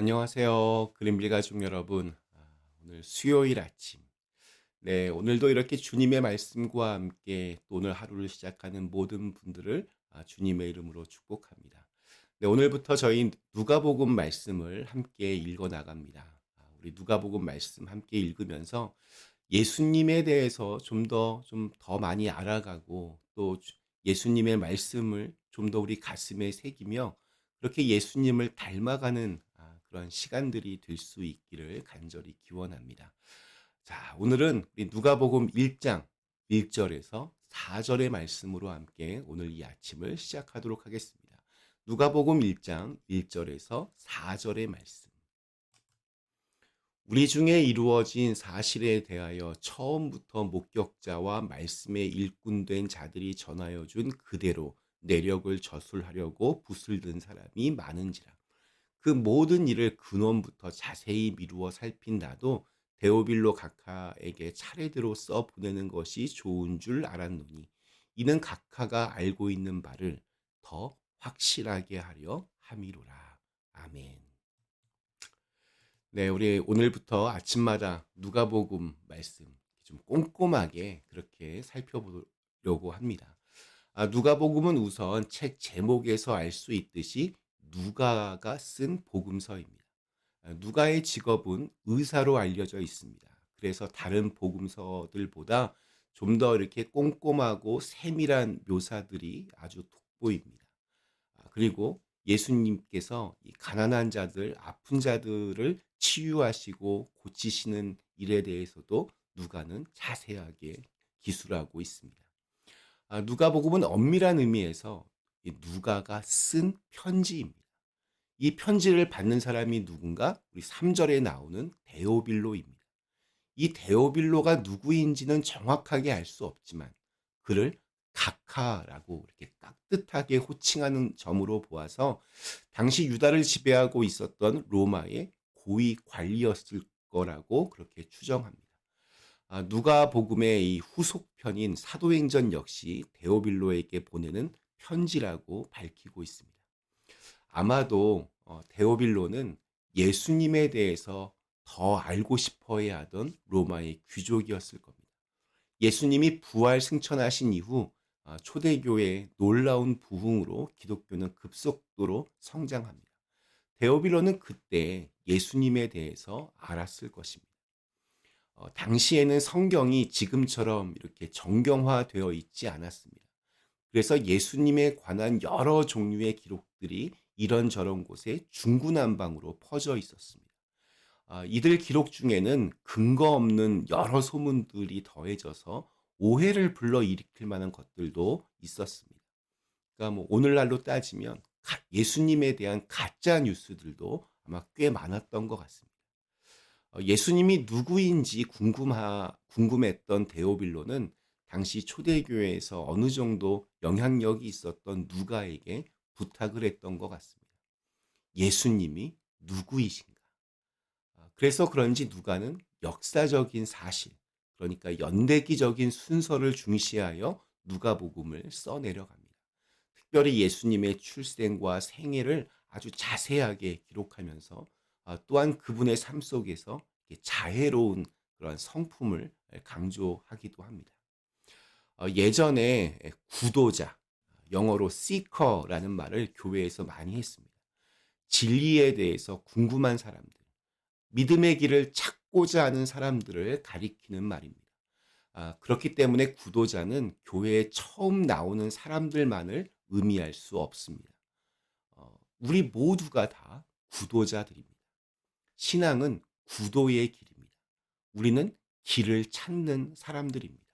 안녕하세요. 그림빌 가족 여러분. 오늘 수요일 아침. 네, 오늘도 이렇게 주님의 말씀과 함께 또 오늘 하루를 시작하는 모든 분들을 주님의 이름으로 축복합니다. 네, 오늘부터 저희 누가복음 말씀을 함께 읽어 나갑니다. 우리 누가복음 말씀 함께 읽으면서 예수님에 대해서 좀 더 많이 알아가고 또 예수님의 말씀을 좀 더 우리 가슴에 새기며 그렇게 예수님을 닮아가는 그런 시간들이 될 수 있기를 간절히 기원합니다. 자, 오늘은 우리 누가복음 1장 1절에서 4절의 말씀으로 함께 오늘 이 아침을 시작하도록 하겠습니다. 누가복음 1장 1절에서 4절의 말씀. 우리 중에 이루어진 사실에 대하여 처음부터 목격자와 말씀의 일꾼된 자들이 전하여 준 그대로 내력을 저술하려고 붓을 든 사람이 많은지라. 그 모든 일을 근원부터 자세히 미루어 살핀 나도 데오빌로 각하에게 차례대로 써 보내는 것이 좋은 줄 알았노니 이는 각하가 알고 있는 바를 더 확실하게 하려 함이로라. 아멘. 네, 우리 오늘부터 아침마다 누가복음 말씀 좀 꼼꼼하게 그렇게 살펴보려고 합니다. 누가복음은 우선 책 제목에서 알 수 있듯이 누가가 쓴 복음서입니다. 누가의 직업은 의사로 알려져 있습니다. 그래서 다른 복음서들보다 좀 더 이렇게 꼼꼼하고 세밀한 묘사들이 아주 돋보입니다. 그리고 예수님께서 이 가난한 자들, 아픈 자들을 치유하시고 고치시는 일에 대해서도 누가는 자세하게 기술하고 있습니다. 누가복음은 엄밀한 의미에서 이 누가가 쓴 편지입니다. 이 편지를 받는 사람이 누군가? 우리 3절에 나오는 데오빌로입니다. 이 데오빌로가 누구인지는 정확하게 알 수 없지만 그를 각하라고 이렇게 깍듯하게 호칭하는 점으로 보아서 당시 유다를 지배하고 있었던 로마의 고위 관리였을 거라고 그렇게 추정합니다. 누가복음의 이 후속편인 사도행전 역시 데오빌로에게 보내는 편지라고 밝히고 있습니다. 아마도 데오빌로는 예수님에 대해서 더 알고 싶어야 하던 로마의 귀족이었을 겁니다. 예수님이 부활 승천하신 이후 초대교회의 놀라운 부흥으로 기독교는 급속도로 성장합니다. 데오빌로는 그때 예수님에 대해서 알았을 것입니다. 당시에는 성경이 지금처럼 이렇게 정경화되어 있지 않았습니다. 그래서 예수님에 관한 여러 종류의 기록들이 이런저런 곳에 중구난방으로 퍼져 있었습니다. 이들 기록 중에는 근거 없는 여러 소문들이 더해져서 오해를 불러일으킬 만한 것들도 있었습니다. 그러니까 뭐 오늘날로 따지면 예수님에 대한 가짜 뉴스들도 아마 꽤 많았던 것 같습니다. 예수님이 누구인지 궁금했던 데오빌로는 당시 초대교회에서 어느 정도 영향력이 있었던 누가에게 부탁을 했던 것 같습니다. 예수님이 누구이신가? 그래서 그런지 누가는 역사적인 사실, 그러니까 연대기적인 순서를 중시하여 누가복음을 써내려갑니다. 특별히 예수님의 출생과 생애를 아주 자세하게 기록하면서 또한 그분의 삶 속에서 자애로운 그런 성품을 강조하기도 합니다. 예전에 구도자, 영어로 seeker라는 말을 교회에서 많이 했습니다. 진리에 대해서 궁금한 사람들, 믿음의 길을 찾고자 하는 사람들을 가리키는 말입니다. 그렇기 때문에 구도자는 교회에 처음 나오는 사람들만을 의미할 수 없습니다. 우리 모두가 다 구도자들입니다. 신앙은 구도의 길입니다. 우리는 길을 찾는 사람들입니다.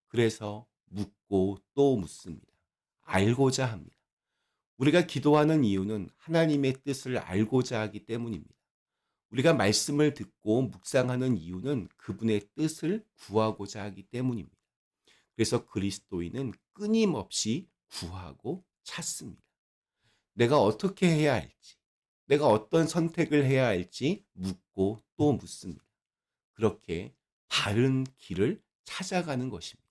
그래서 묻고 또 묻습니다. 알고자 합니다. 우리가 기도하는 이유는 하나님의 뜻을 알고자 하기 때문입니다. 우리가 말씀을 듣고 묵상하는 이유는 그분의 뜻을 구하고자 하기 때문입니다. 그래서 그리스도인은 끊임없이 구하고 찾습니다. 내가 어떻게 해야 할지, 내가 어떤 선택을 해야 할지 묻고 또 묻습니다. 그렇게 바른 길을 찾아가는 것입니다.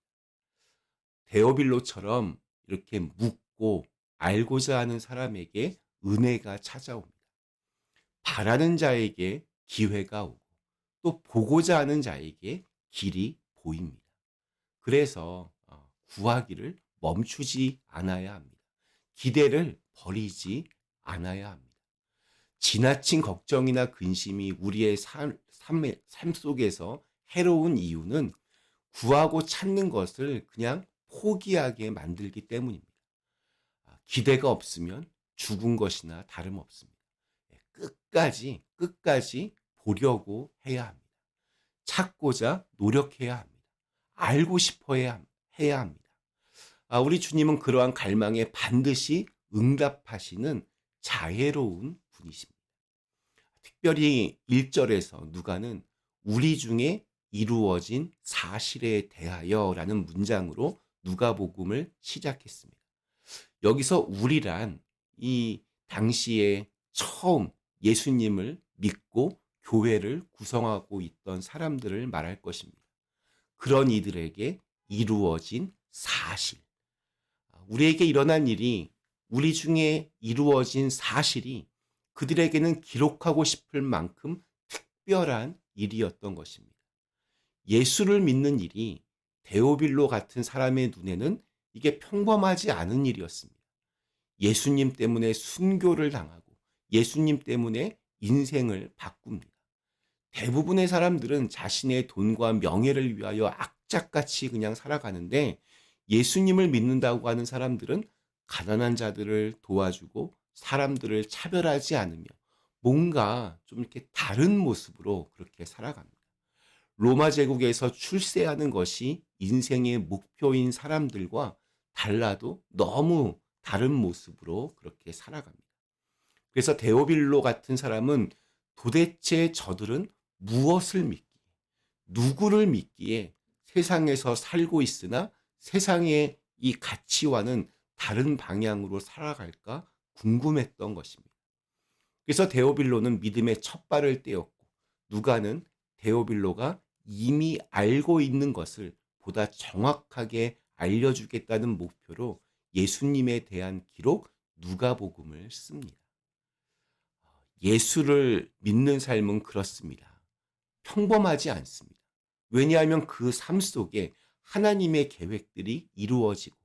데오빌로처럼 이렇게 묻고 알고자 하는 사람에게 은혜가 찾아옵니다. 바라는 자에게 기회가 오고 또 보고자 하는 자에게 길이 보입니다. 그래서 구하기를 멈추지 않아야 합니다. 기대를 버리지 않아야 합니다. 지나친 걱정이나 근심이 우리의 삶 속에서 해로운 이유는 구하고 찾는 것을 그냥 포기하게 만들기 때문입니다. 기대가 없으면 죽은 것이나 다름없습니다. 끝까지 보려고 해야 합니다. 찾고자 노력해야 합니다. 알고 싶어 해야 합니다. 우리 주님은 그러한 갈망에 반드시 응답하시는 자애로운 분이십니다. 특별히 1절에서 누가는 우리 중에 이루어진 사실에 대하여라는 문장으로 누가복음을 시작했습니다. 여기서 우리란 이 당시에 처음 예수님을 믿고 교회를 구성하고 있던 사람들을 말할 것입니다. 그런 이들에게 이루어진 사실, 우리에게 일어난 일이, 우리 중에 이루어진 사실이 그들에게는 기록하고 싶을 만큼 특별한 일이었던 것입니다. 예수를 믿는 일이 데오빌로 같은 사람의 눈에는 이게 평범하지 않은 일이었습니다. 예수님 때문에 순교를 당하고 예수님 때문에 인생을 바꿉니다. 대부분의 사람들은 자신의 돈과 명예를 위하여 악착같이 그냥 살아가는데, 예수님을 믿는다고 하는 사람들은 가난한 자들을 도와주고 사람들을 차별하지 않으며 뭔가 좀 이렇게 다른 모습으로 그렇게 살아갑니다. 로마 제국에서 출세하는 것이 인생의 목표인 사람들과 달라도 너무 다른 모습으로 그렇게 살아갑니다. 그래서 데오빌로 같은 사람은 도대체 저들은 무엇을 믿기에, 누구를 믿기에 세상에서 살고 있으나 세상의 이 가치와는 다른 방향으로 살아갈까 궁금했던 것입니다. 그래서 데오빌로는 믿음의 첫 발을 떼었고, 누가는 데오빌로가 이미 알고 있는 것을 보다 정확하게 알려주겠다는 목표로 예수님에 대한 기록 누가복음을 씁니다. 예수를 믿는 삶은 그렇습니다. 평범하지 않습니다. 왜냐하면 그 삶 속에 하나님의 계획들이 이루어지고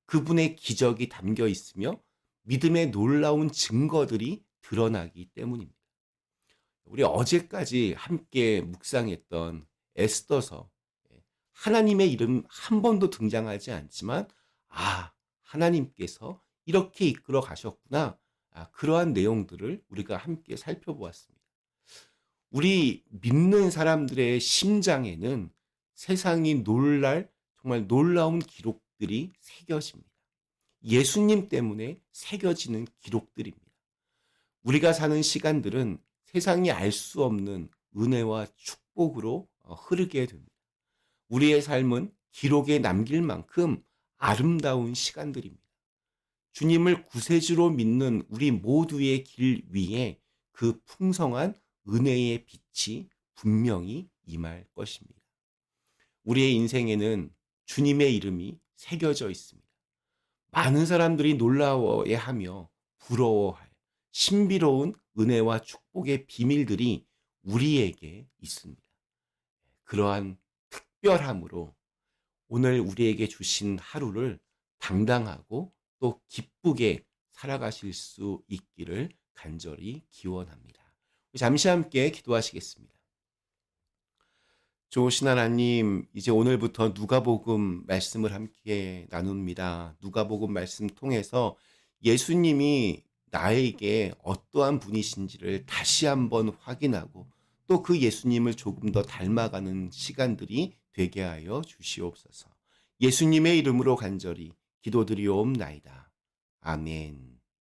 그분의 기적이 담겨 있으며 믿음의 놀라운 증거들이 드러나기 때문입니다. 우리 어제까지 함께 묵상했던 에스더서, 하나님의 이름 한 번도 등장하지 않지만 하나님께서 이렇게 이끌어 가셨구나, 그러한 내용들을 우리가 함께 살펴보았습니다. 우리 믿는 사람들의 심장에는 세상이 놀랄 정말 놀라운 기록들이 새겨집니다. 예수님 때문에 새겨지는 기록들입니다. 우리가 사는 시간들은 세상이 알 수 없는 은혜와 축복으로 흐르게 됩니다. 우리의 삶은 기록에 남길 만큼 아름다운 시간들입니다. 주님을 구세주로 믿는 우리 모두의 길 위에 그 풍성한 은혜의 빛이 분명히 임할 것입니다. 우리의 인생에는 주님의 이름이 새겨져 있습니다. 많은 사람들이 놀라워해하며 부러워할 신비로운 은혜와 축복의 비밀들이 우리에게 있습니다. 그러한 특별함으로 오늘 우리에게 주신 하루를 당당하고 또 기쁘게 살아가실 수 있기를 간절히 기원합니다. 잠시 함께 기도하시겠습니다. 좋으신 하나님, 이제 오늘부터 누가복음 말씀을 함께 나눕니다. 누가복음 말씀 통해서 예수님이 나에게 어떠한 분이신지를 다시 한번 확인하고 또 그 예수님을 조금 더 닮아가는 시간들이 되게 하여 주시옵소서. 예수님의 이름으로 간절히 기도드리옵나이다. 아멘.